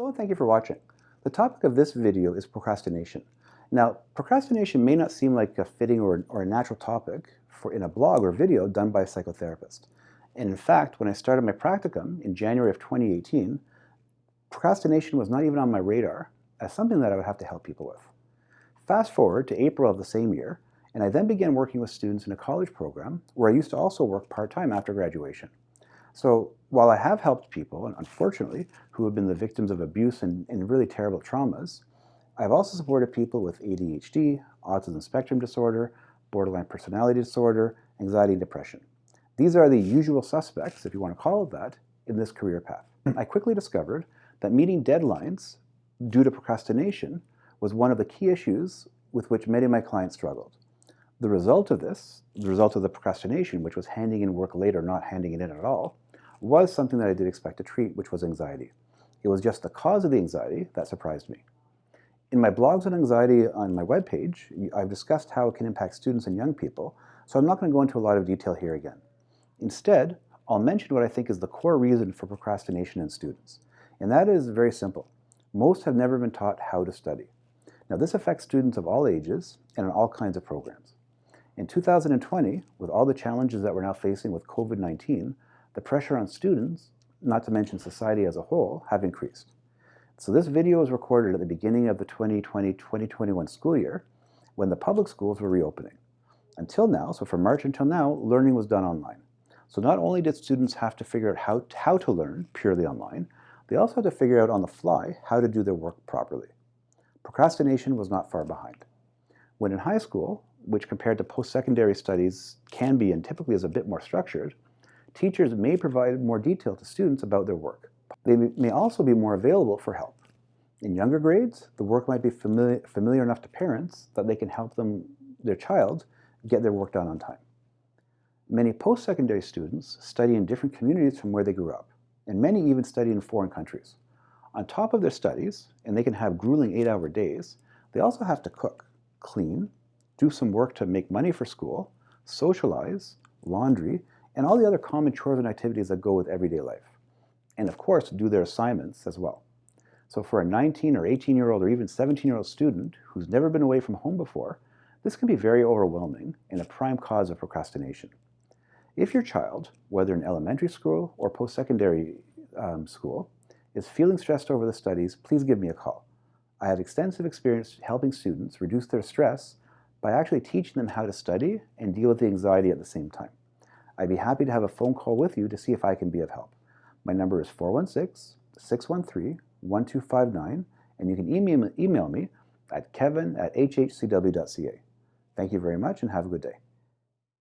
Hello and thank you for watching. The topic of this video is procrastination. Now, procrastination may not seem like a fitting or a natural topic in a blog or video done by a psychotherapist. And in fact, when I started my practicum in January of 2018, procrastination was not even on my radar as something that I would have to help people with. Fast forward to April of the same year, and I then began working with students in a college program where I used to also work part-time after graduation. So while I have helped people, and unfortunately, who have been the victims of abuse and really terrible traumas, I've also supported people with ADHD, autism spectrum disorder, borderline personality disorder, anxiety and depression. These are the usual suspects, if you want to call it that, in this career path. I quickly discovered that meeting deadlines due to procrastination was one of the key issues with which many of my clients struggled. The result of this, the result of the procrastination, which was handing in work late or not handing it in at all, was something that I did expect to treat, which was anxiety. It was just the cause of the anxiety that surprised me. In my blogs on anxiety on my webpage, I've discussed how it can impact students and young people, so I'm not going to go into a lot of detail here again. Instead, I'll mention what I think is the core reason for procrastination in students, and that is very simple. Most have never been taught how to study. Now, this affects students of all ages and in all kinds of programs. In 2020, with all the challenges that we're now facing with COVID-19, the pressure on students, not to mention society as a whole, have increased. So this video was recorded at the beginning of the 2020-2021 school year when the public schools were reopening. Until now, so from March until now, learning was done online. So not only did students have to figure out how to learn purely online, they also had to figure out on the fly how to do their work properly. Procrastination was not far behind. When in high school, which compared to post-secondary studies can be and typically is a bit more structured, teachers may provide more detail to students about their work. They may also be more available for help. In younger grades, the work might be familiar enough to parents that they can help their child get their work done on time. Many post-secondary students study in different communities from where they grew up, and many even study in foreign countries. On top of their studies, and they can have grueling 8-hour days, they also have to cook, clean, do some work to make money for school, socialize, laundry, and all the other common chores and activities that go with everyday life. And of course, do their assignments as well. So for a 19 or 18-year-old or even 17-year-old student who's never been away from home before, this can be very overwhelming and a prime cause of procrastination. If your child, whether in elementary school or post-secondary school, is feeling stressed over the studies, please give me a call. I have extensive experience helping students reduce their stress by actually teaching them how to study and deal with the anxiety at the same time. I'd be happy to have a phone call with you to see if I can be of help. My number is 416-613-1259, and you can email me at kevin@hhcw.ca. Thank you very much and have a good day.